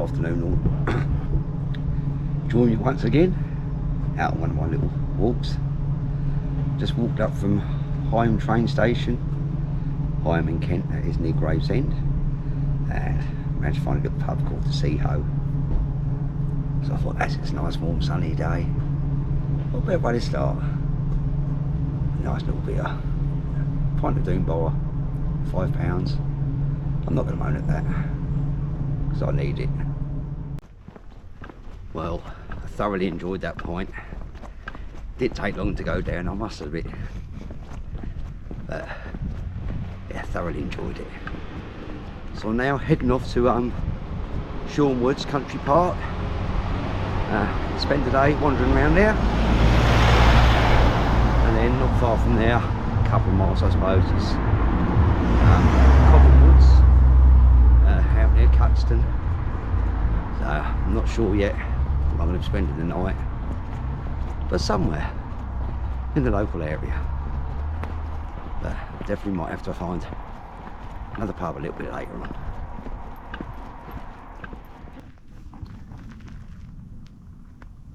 afternoon all. Join me once again out on one of my little walks. Just walked up from Higham train station. Higham in Kent, that is near Gravesend, and managed to find a little pub called the Seaho. So I thought, that's it's a nice warm sunny day. What better way to start? A nice little beer. Pint of Doom Bar, £5. I'm not going to moan at that, because I need it. Well, I thoroughly enjoyed that pint. Didn't take long to go down, I must admit. But yeah, thoroughly enjoyed it. So I'm now heading off to Shoreham Woods Country Park. Spend the day wandering around there. And then not far from there, a couple of miles I suppose, is Cobham Woods, out near Cuxton. So I'm not sure yet where I'm going to be spending the night, but somewhere in the local area. But definitely might have to find another pub a little bit later on.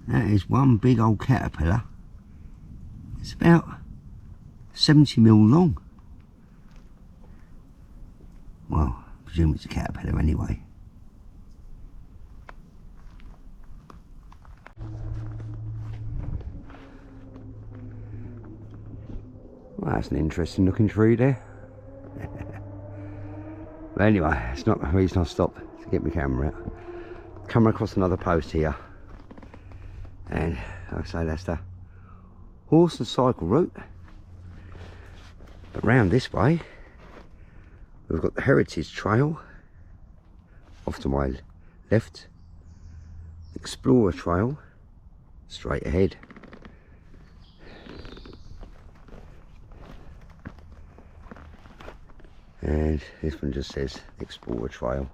That is one big old caterpillar. It's about 70mm long. Well, I presume it's a caterpillar anyway. Well, that's an interesting looking tree there. But anyway, it's not the reason I stopped to get my camera out. Come across another post here, and like I say, that's the horse and cycle route. But round this way, we've got the Heritage Trail off to my left, Explorer Trail straight ahead. And this one just says Explorer Trail.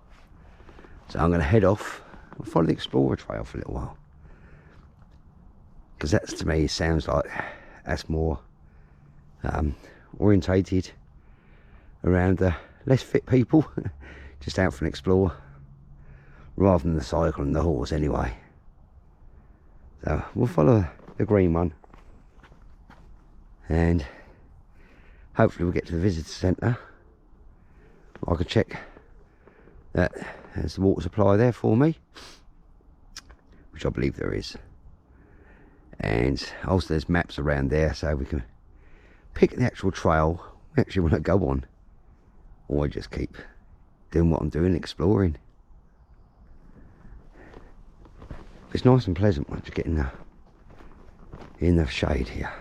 So I'm going to head off and follow the Explorer Trail for a little while, because that to me sounds like that's more orientated around the less fit people, just out for an explore, rather than the cycle and the horse anyway. So we'll follow the green one, and hopefully we'll get to the visitor centre. I could check that there's the water supply there for me, which I believe there is, and also there's maps around there, so we can pick the actual trail we actually want to go on, or just keep doing what I'm doing, exploring. It's nice and pleasant once you get in the shade here,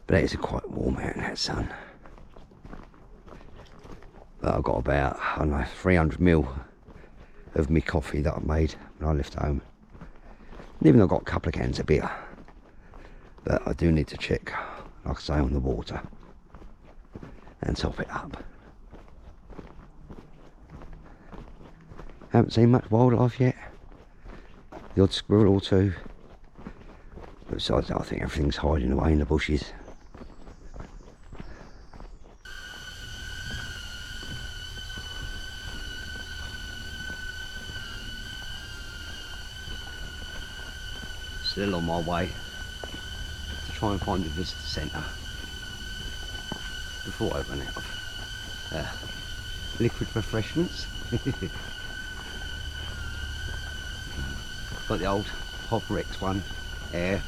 but it is quite warm out in that sun. But I've got about, I don't know, 300ml of me coffee that I made when I left home. And even though I've got a couple of cans of beer, but I do need to check, like I say, on the water and top it up. Haven't seen much wildlife yet. The odd squirrel or two. But besides that, I think everything's hiding away in the bushes. Still on my way to try and find a visitor centre before I run out of liquid refreshments. Got the old Hopper X1 Air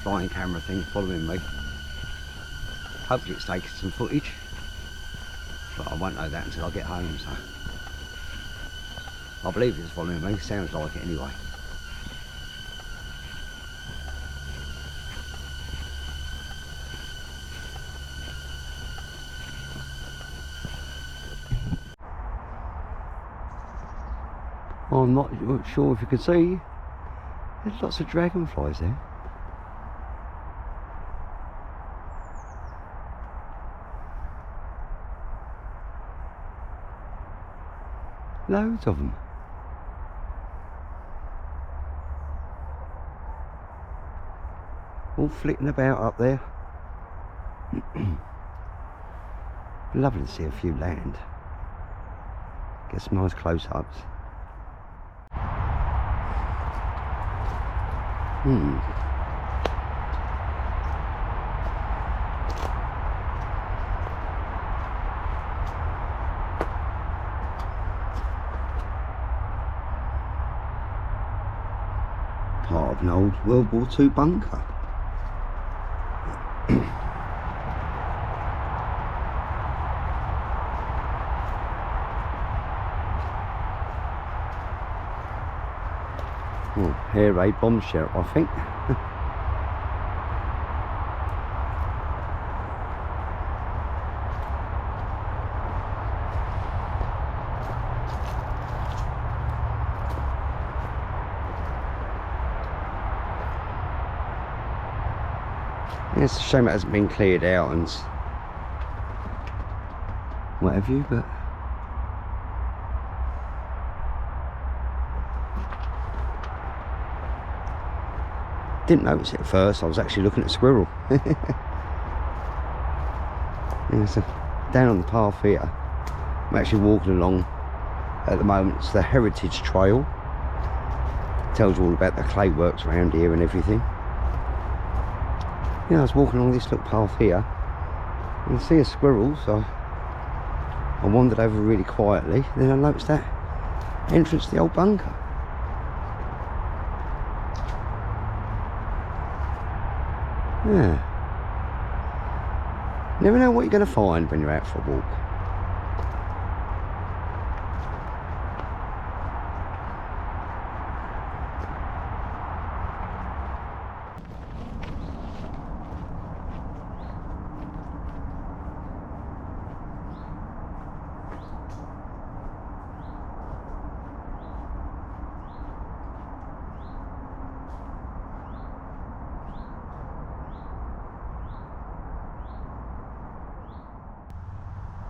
flying camera thing following me. Hopefully it's taking some footage, but I won't know that until I get home, so I believe it's following me, sounds like it anyway. I'm not sure if you can see, there's lots of dragonflies there. Loads of them. All flitting about up there. Lovely to see a few land. Get some nice close-ups. Part of an old World War II bunker. Air raid bomb shelter, I think. Yeah, it's a shame it hasn't been cleared out and what have you, but didn't notice it at first. I was actually looking at a squirrel. Yeah, so down on the path here, I'm actually walking along at the moment. It's the Heritage Trail. Tells you all about the clay works around here and everything. Yeah, I was walking along this little path here and I see a squirrel, so I wandered over really quietly. Then I noticed that entrance to the old bunker. Yeah. Never know what you're going to find when you're out for a walk.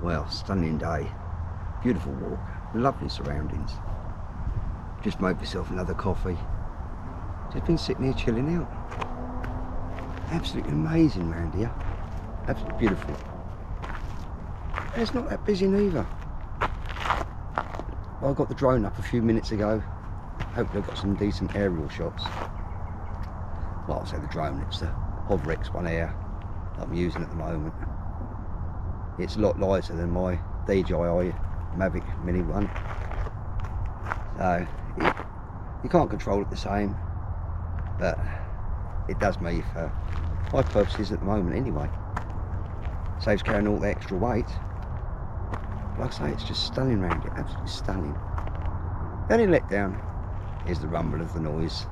Well, stunning day, beautiful walk, lovely surroundings. Just made myself another coffee. Just been sitting here chilling out. Absolutely amazing round here. Absolutely beautiful. And it's not that busy neither. Well, I got the drone up a few minutes ago. Hopefully I've got some decent aerial shots. Well, I'll say the drone, it's the Hovrex One Air that I'm using at the moment. It's a lot lighter than my DJI Mavic Mini 1, so you can't control it the same, but it does me for my purposes at the moment anyway. Saves carrying all the extra weight. Like I say, it's just stunning round here, absolutely stunning. The only letdown is the rumble of the noise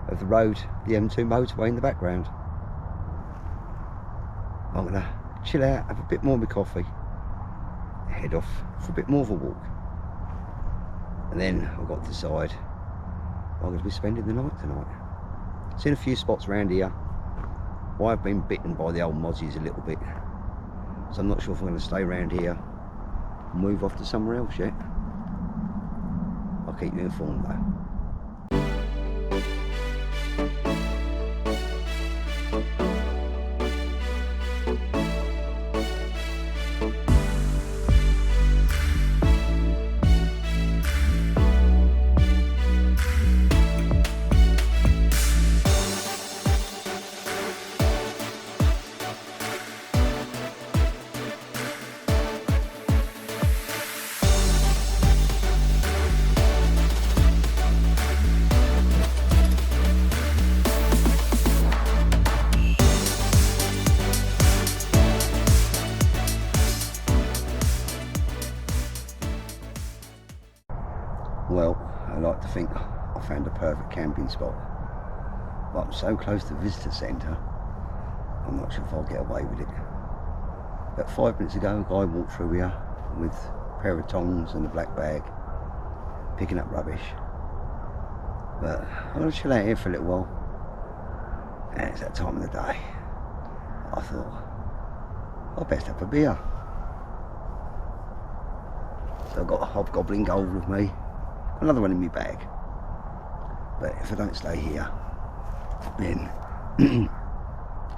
of the road, the M2 motorway in the background. I'm gonna chill out, have a bit more of my coffee, head off for a bit more of a walk, and then I've got to decide where I'm going to be spending the night tonight. Seen a few spots around here. Well, I've been bitten by the old mozzies a little bit, so I'm not sure if I'm going to stay around here and move off to somewhere else yet. I'll keep you informed though. Well, I like to think I found a perfect camping spot, but I'm so close to the visitor centre, I'm not sure if I'll get away with it. About 5 minutes ago, a guy walked through here with a pair of tongs and a black bag, picking up rubbish. But I'm going to chill out here for a little while, and it's that time of the day. I thought, I'll best have a beer. So I've got a Hobgoblin Gold with me, another one in my bag. But if I don't stay here, then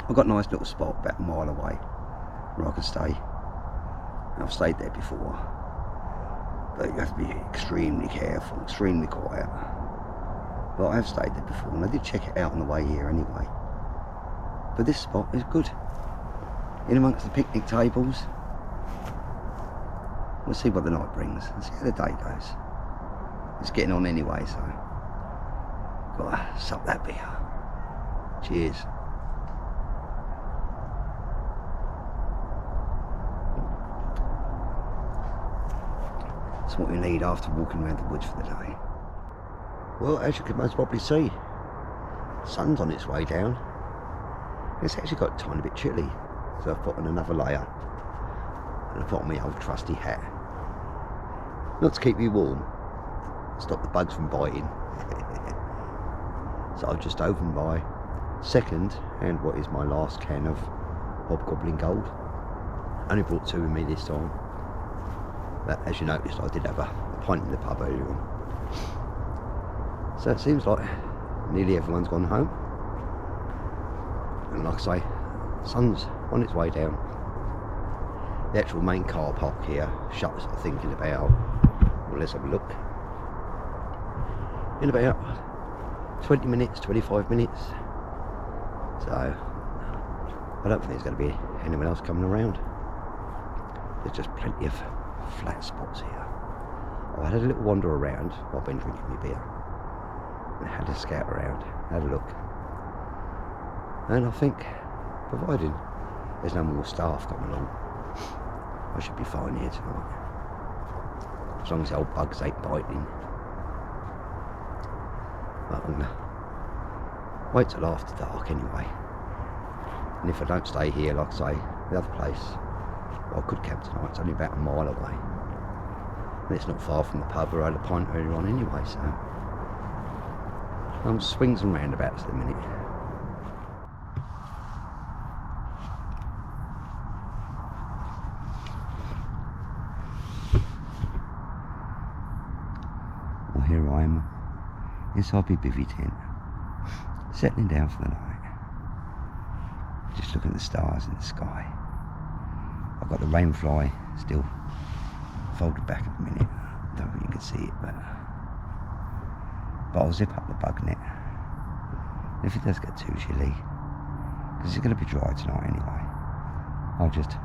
I've got a nice little spot about a mile away where I can stay. And I've stayed there before. but you have to be extremely careful, extremely quiet. But I have stayed there before and I did check it out on the way here anyway. But this spot is good. In amongst the picnic tables. We'll see what the night brings and see how the day goes. It's getting on anyway, so gotta sup that beer. Cheers. That's what we need after walking around the woods for the day. Well, as you can most probably see, sun's on its way down. It's actually got a tiny bit chilly, so I've put on another layer and I've put on my old trusty hat. Not to keep you warm, stop the bugs from biting. So I've just opened my second and what is my last can of Hobgoblin Gold. Only brought 2 with me this time, but as you noticed I did have a pint in the pub earlier on. So it seems like nearly everyone's gone home, and like I say, sun's on its way down. The actual main car park here shuts, I think, in about, well, let's have a look, in about 20 minutes, 25 minutes. So I don't think there's going to be anyone else coming around. There's just plenty of flat spots here. I had a little wander around while I've been drinking my beer and had a scout around, had a look, and I think, providing there's no more staff coming along, I should be fine here tonight, as long as the old bugs ain't biting. But I'm gonna wait till after dark anyway, and if I don't stay here, like I say, the other place, well, I could camp tonight, it's only about a mile away, and it's not far from the pub where I had a pint earlier on anyway, so swings and roundabouts at the minute. Well, here I am inside my bivvy tent, settling down for the night, just looking at the stars in the sky. I've got the rainfly still folded back at the minute, I don't think you can see it, but I'll zip up the bug net. And if it does get too chilly, because it's going to be dry tonight anyway, I'll just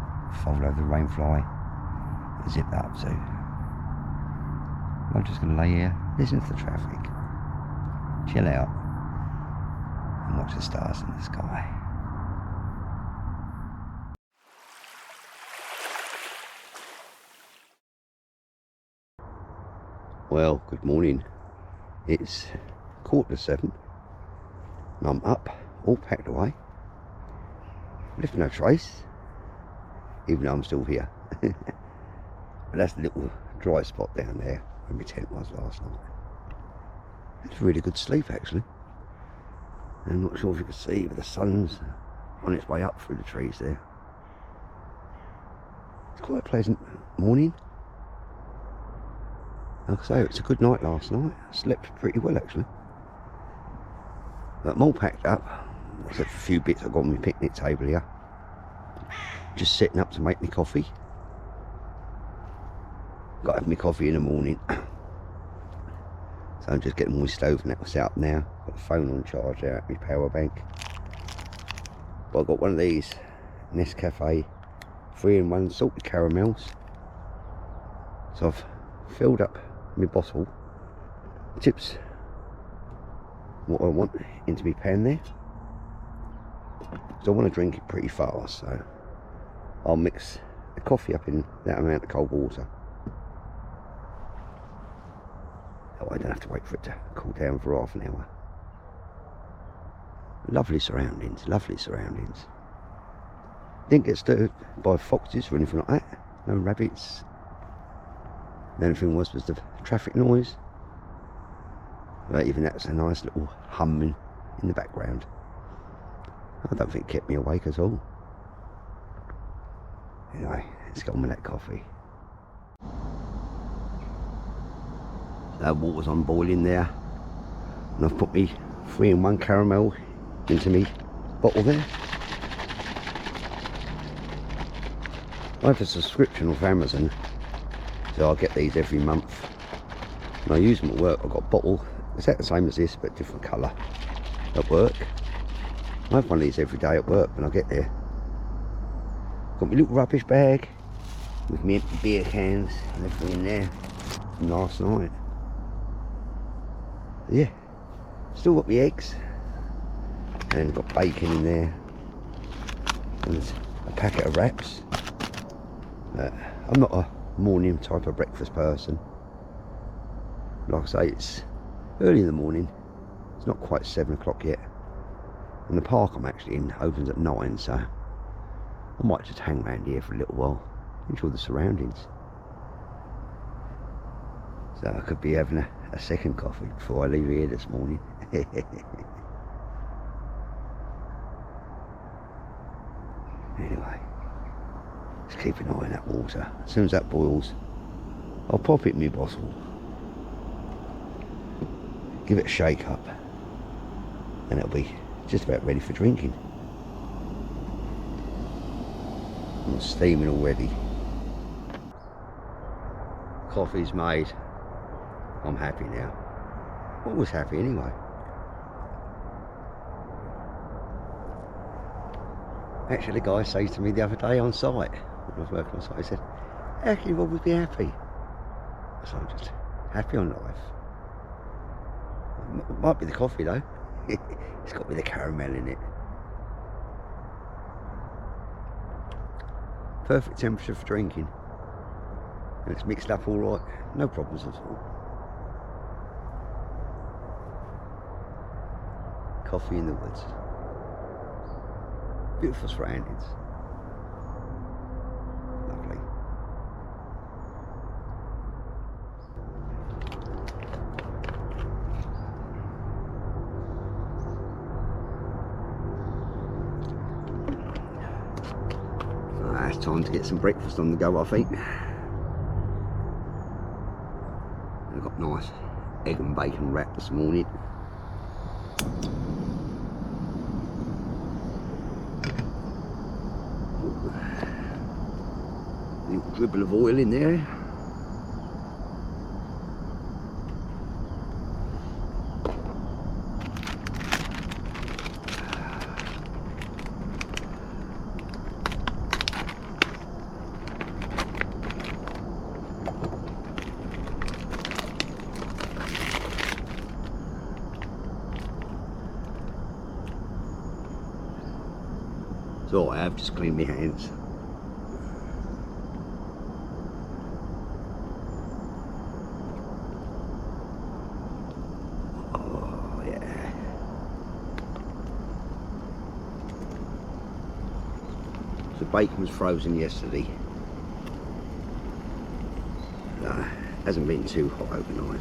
fold over the rainfly and zip that up too. I'm just going to lay here, listen to the traffic, chill out, and watch the stars in the sky. Well, good morning. It's 7:15 and I'm up, all packed away, left no trace, even though I'm still here. But that's the little dry spot down there where my tent was last night. It's a really good sleep actually. I'm not sure if you can see, but the sun's on its way up through the trees there. It's quite a pleasant morning. Like I say, it's a good night last night. I slept pretty well actually. But I'm all packed up, except for a few bits I've got on my picnic table here. Just setting up to make me coffee. Got to have my coffee in the morning. So I'm just getting my stove and that was out now. Got the phone on charge there at my power bank. But I've got one of these Nescafe 3-in-1 salted caramels. So I've filled up my bottle, tips what I want into my pan there. So I want to drink it pretty fast, so I'll mix the coffee up in that amount of cold water. Oh, I don't have to wait for it to cool down for half an hour. Lovely surroundings, lovely surroundings. Didn't get stirred by foxes or anything like that, no rabbits. The only thing was the traffic noise. But even that's a nice little humming in the background. I don't think it kept me awake at all. Anyway, let's get on with that coffee. That water's on boiling there. And I've put me 3-in-1 caramel into me bottle there. I have a subscription off Amazon So I get these every month. And I use them at work. I've got a bottle. It's the same as this, but different colour at work. I have one of these every day at work when I get there. Got my little rubbish bag with my empty beer cans and everything in there from last night. Yeah, still got my eggs and got bacon in there and a packet of wraps. I'm not a morning type of breakfast person. Like I say, it's early in the morning. It's not quite 7 o'clock yet. And the park I'm actually in opens at 9, so I might just hang around here for a little while, enjoy the surroundings. So I could be having a second coffee before I leave here this morning. Anyway, just keep an eye on that water. As soon as that boils, I'll pop it in my bottle, give it a shake up, and it'll be just about ready for drinking. It's steaming already. Coffee's made. I'm happy now. Always happy anyway. Actually, the guy said to me the other day on site, when I was working on site, he said, how can you always be happy? So I'm just happy on life. It might be the coffee though. It's got a bit of caramel in it. Perfect temperature for drinking. And it's mixed up all right. No problems at all. Coffee in the woods. Beautiful surroundings. Lovely. It's time to get some breakfast on the go, I think. I've got nice egg and bacon wrap this morning. A little dribble of oil in there. So I have just cleaned my hands. Oh yeah. The bacon was frozen yesterday. Hasn't been too hot overnight.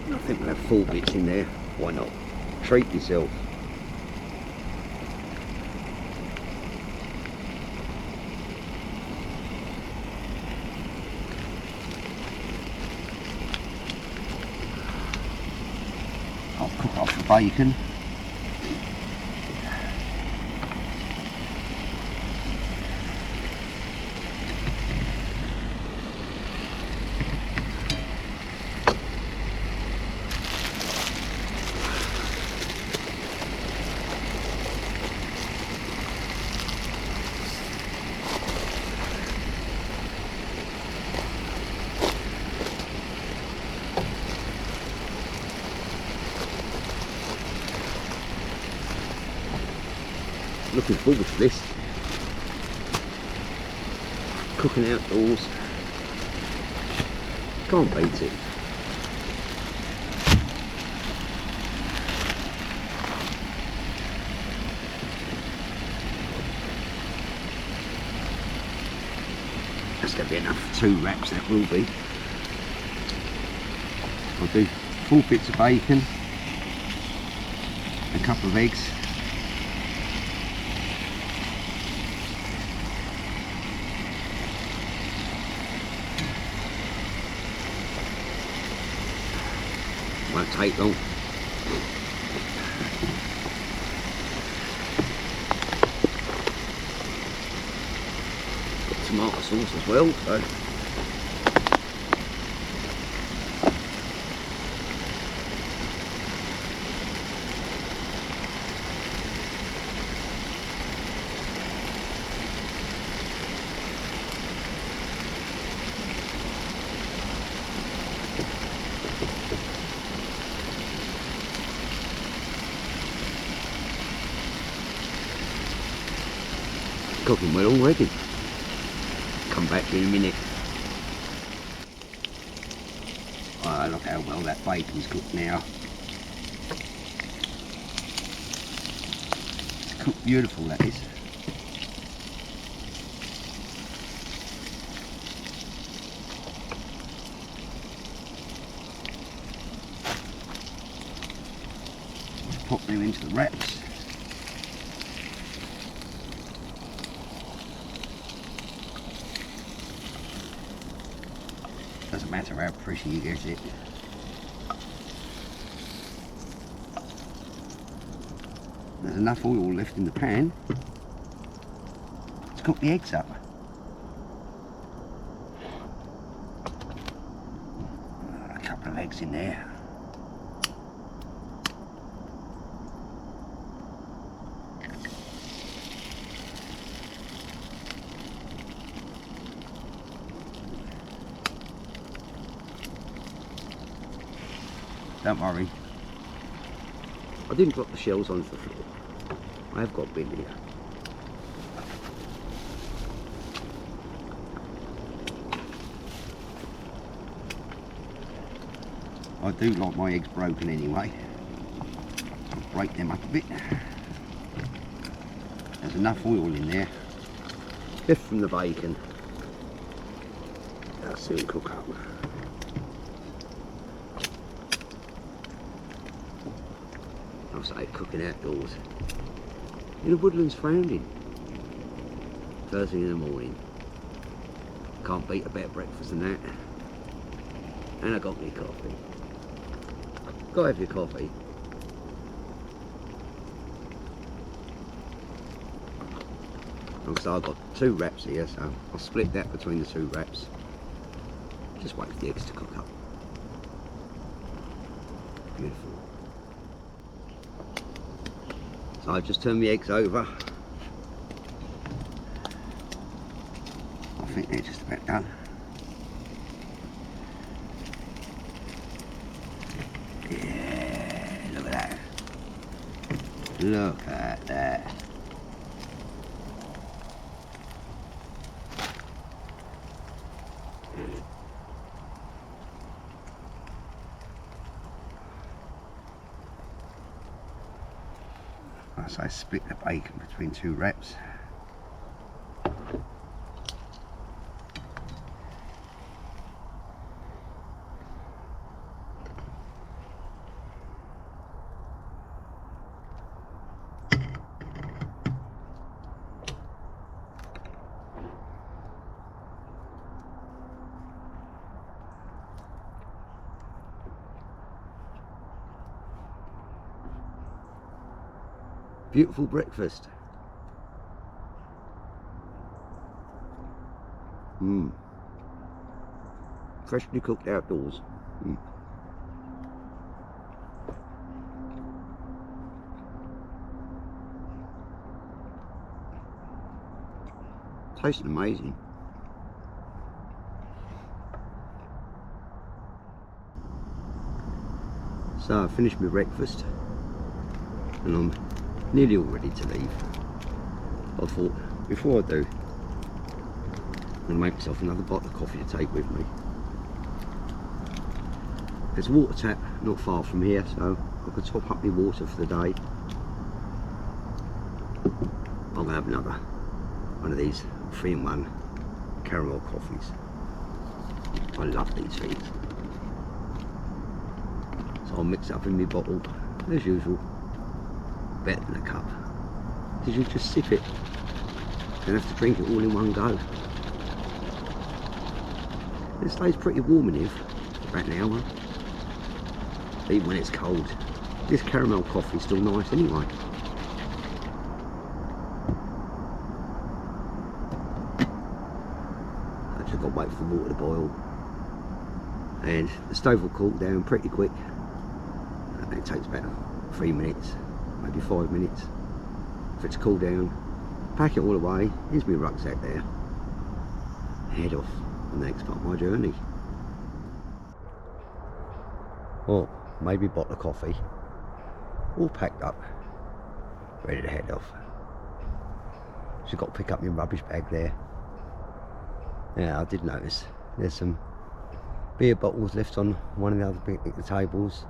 I think we'll have 4 bits in there. Why not? Treat yourself. I'll cook off the bacon. Looking forward to this. Cooking outdoors. Can't beat it. That's going to be enough for 2 wraps, that will be. I'll do 4 bits of bacon, a couple of eggs, Won't take long. Got tomato sauce as well, so cooking well already. Come back in a minute. Oh, look how well that bacon's cooked now. It's cooked beautiful, that is. Let's pop them into the wraps. Doesn't matter how pretty you get it. There's enough oil left in the pan to cook the eggs up. A couple of eggs in there. Don't worry, I didn't drop the shells onto the floor. I have got a bin here. I do like my eggs broken anyway. I'll break them up a bit. There's enough oil in there, left from the bacon. They'll soon cook up. I say cooking outdoors in the woodlands Founding. First thing in the morning. Can't beat a better breakfast than that. And I got me coffee. Go have your coffee. So I've got 2 wraps here, so I'll split that between the 2 wraps. Just wait for the eggs to cook up. Beautiful. So I've just turned the eggs over. I think they're just about done. Yeah, look at that. Look at that. So I split the bacon between 2 wraps. Beautiful breakfast. Freshly cooked outdoors. Tastes amazing. So I finished my breakfast and I'm nearly all ready to leave. I thought, before I do, I'm going to make myself another bottle of coffee to take with me. There's a water tap not far from here, so I could top up my water for the day. I'm going to have another one of these 3-in-1 caramel coffees. I love these things. So I'll mix it up in my bottle, as usual. Better than a cup, because you just sip it. You don't have to drink it all in one go. It stays pretty warm in here for about an hour. even when it's cold. This caramel coffee is still nice anyway. I just got to wait for the water to boil, and the stove will cool down pretty quick. It takes about 3 minutes, maybe 5 minutes. If it's cooled down, pack it all away into my rucksack there, head off on the next part of my journey. Or maybe a bottle of coffee, all packed up, ready to head off. Just got to pick up my rubbish bag there. Yeah, I did notice there's some beer bottles left on one of the other picnic tables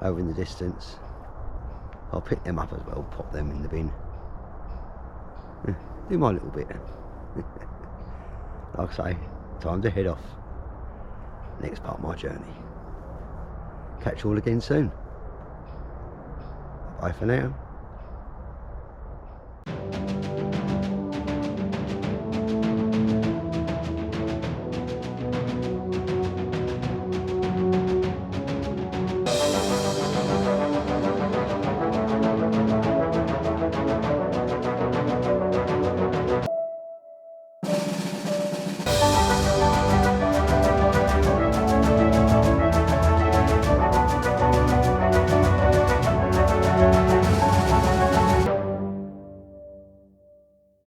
over in the distance. I'll pick them up as well, pop them in the bin. Do my little bit. Like I say, time to head off. Next part of my journey. Catch you all again soon. Bye for now.